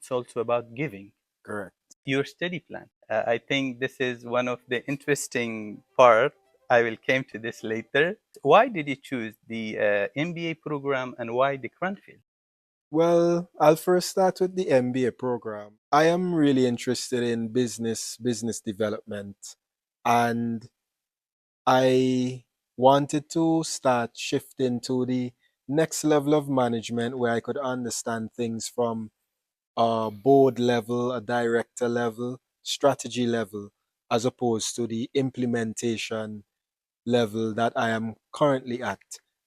it's also about giving. Correct. Your study plan. I think this is one of the interesting part. I will come to this later. Why did you choose the MBA program and why the Cranfield? Well, I'll first start with the MBA program. I am really interested in business development, and I wanted to start shifting to the next level of management where I could understand things from a board level, a director level, strategy level, as opposed to the implementation level that I am currently at.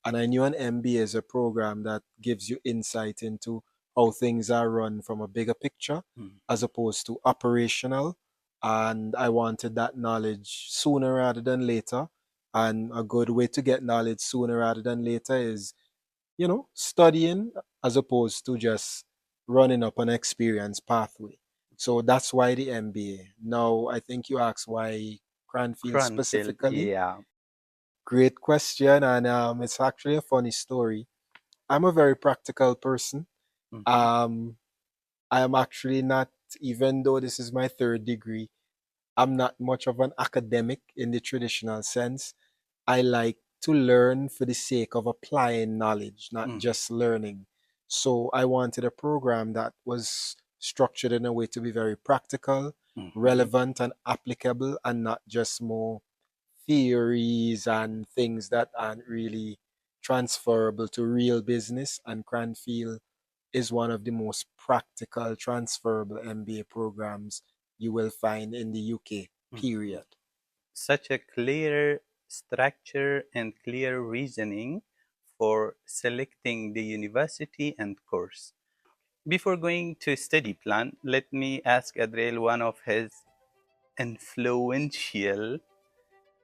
And I knew an MBA is a program that gives you insight into how things are run from a bigger picture as opposed to operational. And I wanted that knowledge sooner rather than later. And a good way to get knowledge sooner rather than later is, studying as opposed to just running up an experience pathway. So that's why the MBA. Now, I think you asked why Cranfield Cranfield, specifically. yeah. Great question, and it's actually a funny story. I'm a very practical person. Mhm. Um, I am actually not, even though this is my third degree, I'm not much of an academic in the traditional sense. I like to learn for the sake of applying knowledge, not Mhm. just learning. So I wanted a program that was structured in a way to be very practical, Mhm. relevant, and applicable, and not just more theories and things that aren't really transferable to real business. And Cranfield is one of the most practical, transferable MBA programs you will find in the UK, Mhm. period. Such a clear structure and clear reasoning for selecting the university and course. Before going to study plan, let me ask Adriel one of his influential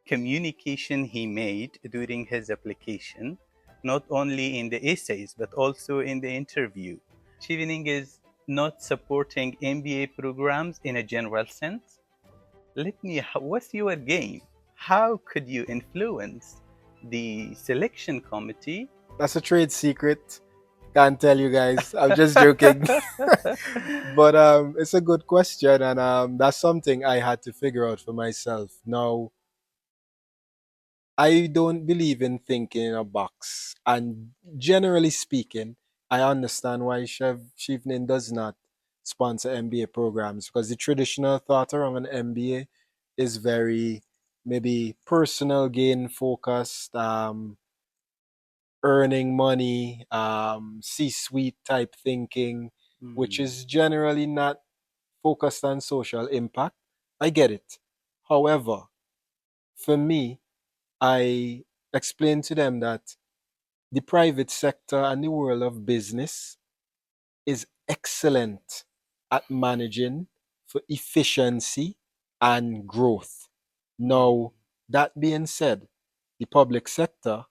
communication he made during his application, not only in the essays but also in the interview. Chevening is not supporting MBA programs in a general sense. What's your game? How could you influence the selection committee? That's a trade secret. Can't tell you guys. I'm just joking. But it's a good question, and that's something I had to figure out for myself. Now, I don't believe in thinking in a box, and generally speaking, I understand why Chevening does not sponsor MBA programs because the traditional thought around an MBA is very maybe personal gain focused, earning money, C-suite type thinking, which Mm, is generally not focused on social impact. I get it. However, for me, I explain to them that the private sector and the world of business is excellent at managing for efficiency and growth. mm, Now, that being said, the public sector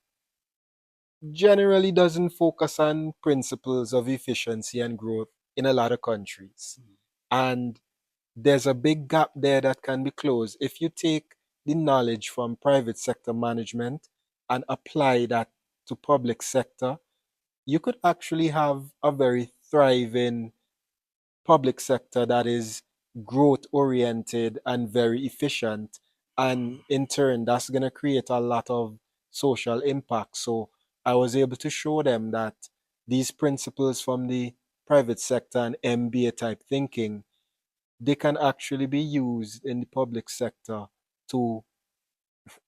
generally doesn't focus on principles of efficiency and growth in a lot of countries. And there's a big gap there that can be closed if you take the knowledge from private sector management and apply that to public sector. You could actually have a very thriving public sector that is growth oriented and very efficient, and in turn that's going to create a lot of social impact. So I was able to show them that these principles from the private sector and MBA type thinking, they can actually be used in the public sector to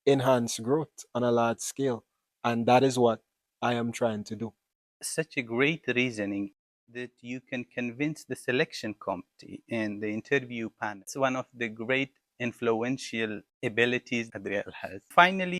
enhance growth on a large scale, and that is what I am trying to do. Such a great reasoning that you can convince the selection committee and the interview panel. It's one of the great influential abilities Adriel has. Finally,